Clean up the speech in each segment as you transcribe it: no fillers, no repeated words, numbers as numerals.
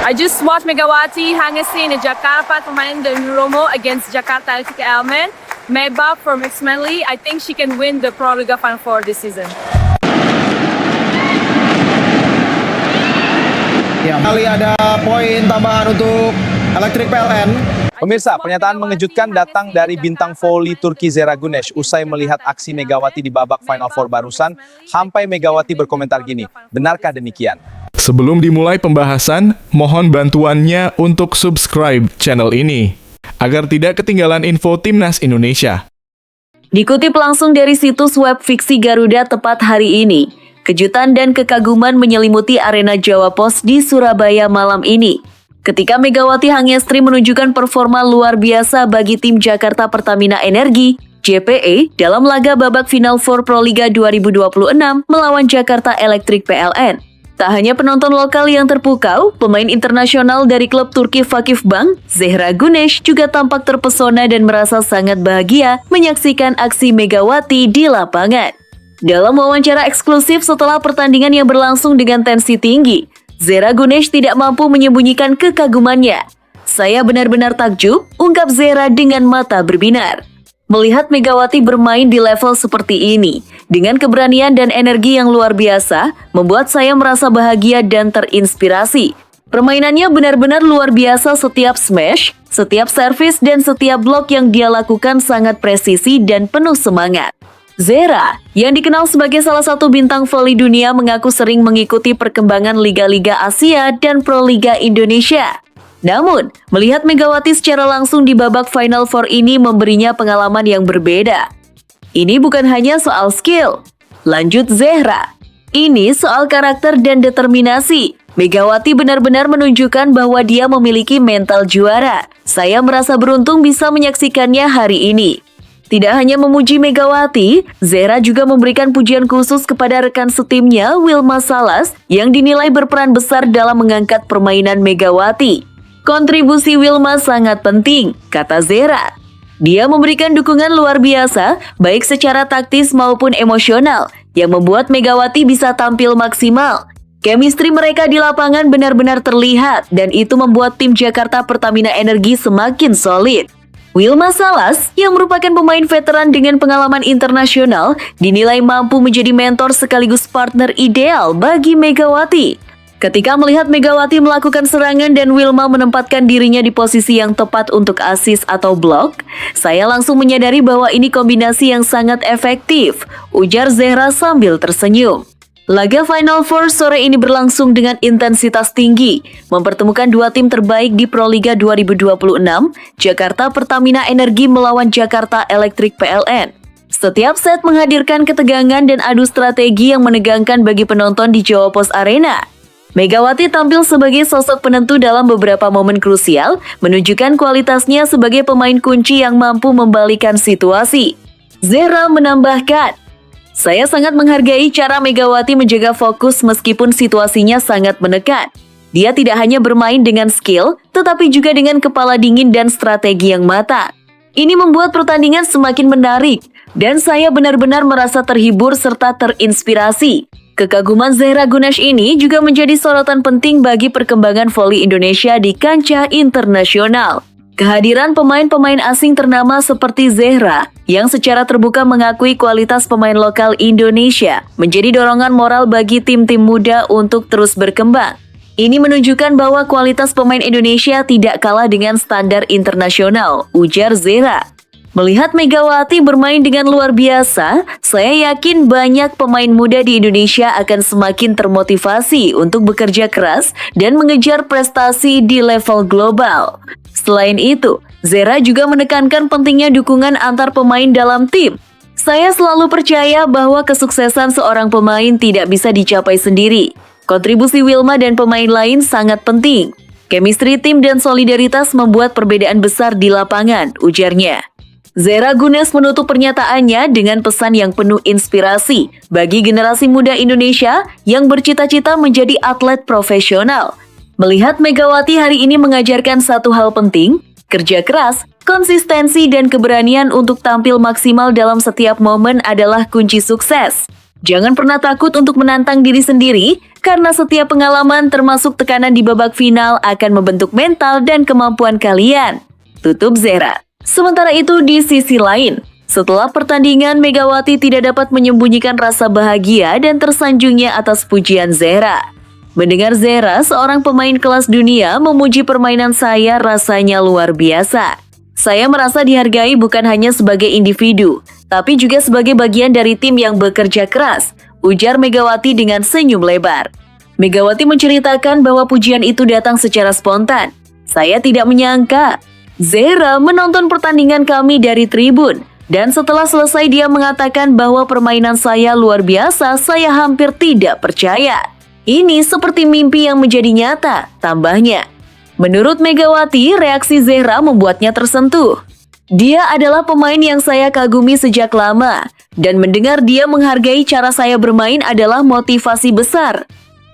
I just watched Megawati Hangasin in Jakarta pemain the Romo against Jakarta Electric Element. Meba for mixed medley. I think she can win the Pro Liga Final Four this season. Ya, kali ada poin tambahan untuk Electric PLN. Pemirsa, pernyataan mengejutkan datang dari bintang voli Turki Zehra Güneş usai melihat aksi Megawati di babak Final Four barusan. Sampai Megawati berkomentar gini, benarkah demikian? Sebelum dimulai pembahasan, mohon bantuannya untuk subscribe channel ini, agar tidak ketinggalan info Timnas Indonesia. Dikutip langsung dari situs web Fiksi Garuda tepat hari ini, kejutan dan kekaguman menyelimuti arena Jawa Pos di Surabaya malam ini. Ketika Megawati Hangestri menunjukkan performa luar biasa bagi tim Jakarta Pertamina Energi, JPE, dalam laga babak Final Four Pro Liga 2026 melawan Jakarta Electric PLN. Tak hanya penonton lokal yang terpukau, pemain internasional dari klub Turki Vakifbank, Zehra Güneş juga tampak terpesona dan merasa sangat bahagia menyaksikan aksi Megawati di lapangan. Dalam wawancara eksklusif setelah pertandingan yang berlangsung dengan tensi tinggi, Zehra Güneş tidak mampu menyembunyikan kekagumannya. "Saya benar-benar takjub," ungkap Zehra dengan mata berbinar. Melihat Megawati bermain di level seperti ini, dengan keberanian dan energi yang luar biasa, membuat saya merasa bahagia dan terinspirasi. Permainannya benar-benar luar biasa, setiap smash, setiap servis, dan setiap blok yang dia lakukan sangat presisi dan penuh semangat. Zehra, yang dikenal sebagai salah satu bintang voli dunia, mengaku sering mengikuti perkembangan Liga-Liga Asia dan Pro Liga Indonesia. Namun, melihat Megawati secara langsung di babak Final Four ini memberinya pengalaman yang berbeda. "Ini bukan hanya soal skill," lanjut Zehra. "Ini soal karakter dan determinasi. Megawati benar-benar menunjukkan bahwa dia memiliki mental juara. Saya merasa beruntung bisa menyaksikannya hari ini." Tidak hanya memuji Megawati, Zehra juga memberikan pujian khusus kepada rekan setimnya, Wilma Salas, yang dinilai berperan besar dalam mengangkat permainan Megawati. "Kontribusi Wilma sangat penting," kata Zehra. "Dia memberikan dukungan luar biasa, baik secara taktis maupun emosional, yang membuat Megawati bisa tampil maksimal. Chemistry mereka di lapangan benar-benar terlihat, dan itu membuat tim Jakarta Pertamina Energi semakin solid." Wilma Salas, yang merupakan pemain veteran dengan pengalaman internasional, dinilai mampu menjadi mentor sekaligus partner ideal bagi Megawati. Ketika melihat Megawati melakukan serangan dan Wilma menempatkan dirinya di posisi yang tepat untuk assist atau blok, saya langsung menyadari bahwa ini kombinasi yang sangat efektif, ujar Zehra sambil tersenyum. Laga Final Four sore ini berlangsung dengan intensitas tinggi, mempertemukan dua tim terbaik di Pro Liga 2026, Jakarta Pertamina Energi melawan Jakarta Electric PLN. Setiap set menghadirkan ketegangan dan adu strategi yang menegangkan bagi penonton di Jawa Pos Arena. Megawati tampil sebagai sosok penentu dalam beberapa momen krusial, menunjukkan kualitasnya sebagai pemain kunci yang mampu membalikan situasi. Zehra menambahkan, "Saya sangat menghargai cara Megawati menjaga fokus meskipun situasinya sangat menekan. Dia tidak hanya bermain dengan skill, tetapi juga dengan kepala dingin dan strategi yang matang. Ini membuat pertandingan semakin menarik, dan saya benar-benar merasa terhibur serta terinspirasi." Kekaguman Zehra Güneş ini juga menjadi sorotan penting bagi perkembangan voli Indonesia di kancah internasional. Kehadiran pemain-pemain asing ternama seperti Zehra, yang secara terbuka mengakui kualitas pemain lokal Indonesia, menjadi dorongan moral bagi tim-tim muda untuk terus berkembang. Ini menunjukkan bahwa kualitas pemain Indonesia tidak kalah dengan standar internasional, ujar Zehra. Melihat Megawati bermain dengan luar biasa, saya yakin banyak pemain muda di Indonesia akan semakin termotivasi untuk bekerja keras dan mengejar prestasi di level global. Selain itu, Zehra juga menekankan pentingnya dukungan antar pemain dalam tim. "Saya selalu percaya bahwa kesuksesan seorang pemain tidak bisa dicapai sendiri. Kontribusi Wilma dan pemain lain sangat penting. Chemistry tim dan solidaritas membuat perbedaan besar di lapangan," ujarnya. Zehra Güneş menutup pernyataannya dengan pesan yang penuh inspirasi bagi generasi muda Indonesia yang bercita-cita menjadi atlet profesional. Melihat Megawati hari ini mengajarkan satu hal penting, kerja keras, konsistensi, dan keberanian untuk tampil maksimal dalam setiap momen adalah kunci sukses. Jangan pernah takut untuk menantang diri sendiri, karena setiap pengalaman termasuk tekanan di babak final akan membentuk mental dan kemampuan kalian. Tutup Zehra. Sementara itu di sisi lain, setelah pertandingan Megawati tidak dapat menyembunyikan rasa bahagia dan tersanjungnya atas pujian Zehra. Mendengar Zehra, seorang pemain kelas dunia, memuji permainan saya rasanya luar biasa. Saya merasa dihargai bukan hanya sebagai individu, tapi juga sebagai bagian dari tim yang bekerja keras, ujar Megawati dengan senyum lebar. Megawati menceritakan bahwa pujian itu datang secara spontan. Saya tidak menyangka. Zehra menonton pertandingan kami dari tribun, dan setelah selesai dia mengatakan bahwa permainan saya luar biasa, saya hampir tidak percaya. Ini seperti mimpi yang menjadi nyata, tambahnya. Menurut Megawati, reaksi Zehra membuatnya tersentuh. Dia adalah pemain yang saya kagumi sejak lama, dan mendengar dia menghargai cara saya bermain adalah motivasi besar.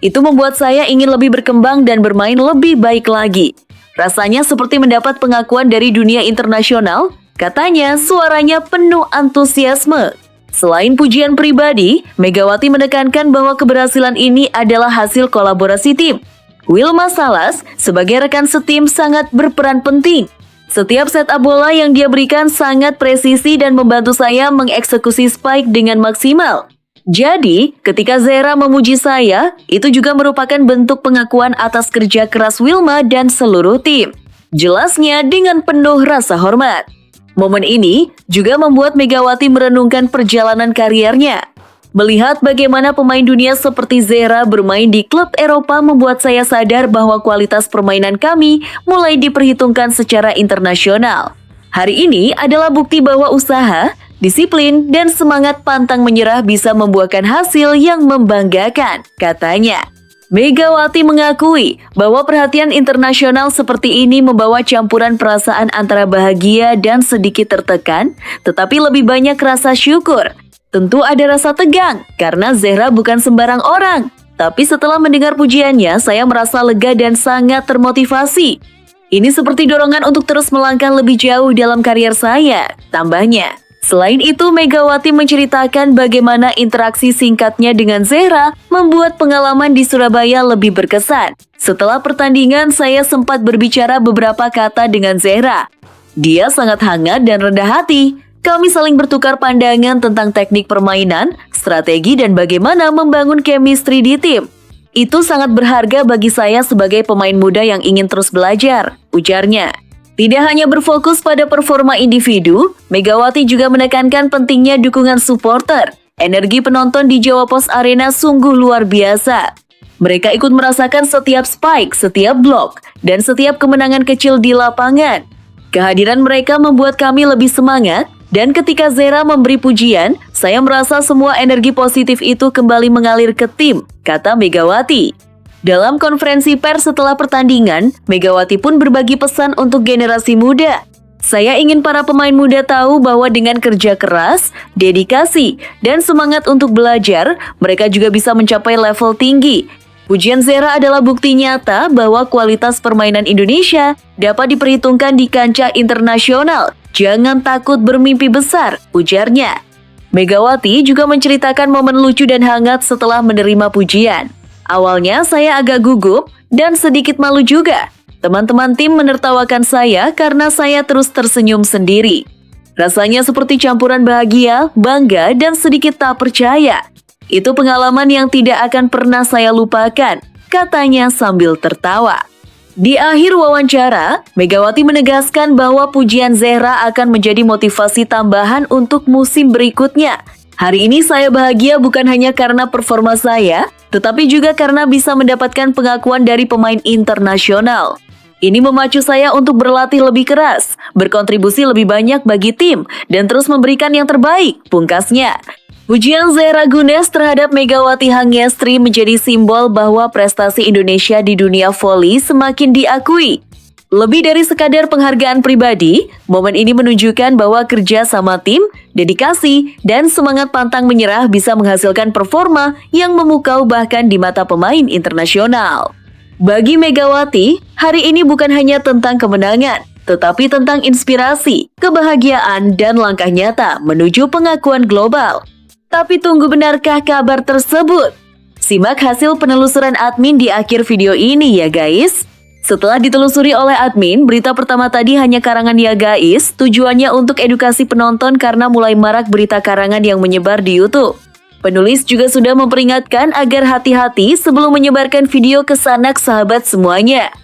Itu membuat saya ingin lebih berkembang dan bermain lebih baik lagi. Rasanya seperti mendapat pengakuan dari dunia internasional, katanya suaranya penuh antusiasme. Selain pujian pribadi, Megawati menekankan bahwa keberhasilan ini adalah hasil kolaborasi tim. Wilma Salas sebagai rekan setim sangat berperan penting. Setiap setup bola yang dia berikan sangat presisi dan membantu saya mengeksekusi spike dengan maksimal. Jadi, ketika Zehra memuji saya, itu juga merupakan bentuk pengakuan atas kerja keras Wilma dan seluruh tim. Jelasnya dengan penuh rasa hormat. Momen ini juga membuat Megawati merenungkan perjalanan kariernya. Melihat bagaimana pemain dunia seperti Zehra bermain di klub Eropa membuat saya sadar bahwa kualitas permainan kami mulai diperhitungkan secara internasional. Hari ini adalah bukti bahwa usaha, disiplin, dan semangat pantang menyerah bisa membuahkan hasil yang membanggakan, katanya. Megawati mengakui bahwa perhatian internasional seperti ini membawa campuran perasaan antara bahagia dan sedikit tertekan, tetapi lebih banyak rasa syukur. Tentu ada rasa tegang, karena Zehra bukan sembarang orang. Tapi setelah mendengar pujiannya, saya merasa lega dan sangat termotivasi. Ini seperti dorongan untuk terus melangkah lebih jauh dalam karier saya, tambahnya. Selain itu, Megawati menceritakan bagaimana interaksi singkatnya dengan Zehra membuat pengalaman di Surabaya lebih berkesan. Setelah pertandingan, saya sempat berbicara beberapa kata dengan Zehra. Dia sangat hangat dan rendah hati. Kami saling bertukar pandangan tentang teknik permainan, strategi, dan bagaimana membangun chemistry di tim. Itu sangat berharga bagi saya sebagai pemain muda yang ingin terus belajar, ujarnya. Tidak hanya berfokus pada performa individu, Megawati juga menekankan pentingnya dukungan supporter. Energi penonton di Jawa Post Arena sungguh luar biasa. Mereka ikut merasakan setiap spike, setiap blok, dan setiap kemenangan kecil di lapangan. Kehadiran mereka membuat kami lebih semangat, dan ketika Zehra memberi pujian, saya merasa semua energi positif itu kembali mengalir ke tim, kata Megawati. Dalam konferensi pers setelah pertandingan, Megawati pun berbagi pesan untuk generasi muda. Saya ingin para pemain muda tahu bahwa dengan kerja keras, dedikasi, dan semangat untuk belajar, mereka juga bisa mencapai level tinggi. Pujian Zehra adalah bukti nyata bahwa kualitas permainan Indonesia dapat diperhitungkan di kancah internasional. Jangan takut bermimpi besar, ujarnya. Megawati juga menceritakan momen lucu dan hangat setelah menerima pujian. Awalnya saya agak gugup dan sedikit malu juga. Teman-teman tim menertawakan saya karena saya terus tersenyum sendiri. Rasanya seperti campuran bahagia, bangga, dan sedikit tak percaya. Itu pengalaman yang tidak akan pernah saya lupakan, katanya sambil tertawa. Di akhir wawancara, Megawati menegaskan bahwa pujian Zehra akan menjadi motivasi tambahan untuk musim berikutnya. Hari ini saya bahagia bukan hanya karena performa saya, tetapi juga karena bisa mendapatkan pengakuan dari pemain internasional. Ini memacu saya untuk berlatih lebih keras, berkontribusi lebih banyak bagi tim, dan terus memberikan yang terbaik, pungkasnya. Pujian Zehra Gunes terhadap Megawati Hangestri menjadi simbol bahwa prestasi Indonesia di dunia voli semakin diakui. Lebih dari sekadar penghargaan pribadi, momen ini menunjukkan bahwa kerja sama tim, dedikasi, dan semangat pantang menyerah bisa menghasilkan performa yang memukau bahkan di mata pemain internasional. Bagi Megawati, hari ini bukan hanya tentang kemenangan, tetapi tentang inspirasi, kebahagiaan, dan langkah nyata menuju pengakuan global. Tapi tunggu, benarkah kabar tersebut? Simak hasil penelusuran admin di akhir video ini ya guys. Setelah ditelusuri oleh admin, berita pertama tadi hanya karangan ya guys. Tujuannya untuk edukasi penonton karena mulai marak berita karangan yang menyebar di YouTube. Penulis juga sudah memperingatkan agar hati-hati sebelum menyebarkan video ke sanak sahabat semuanya.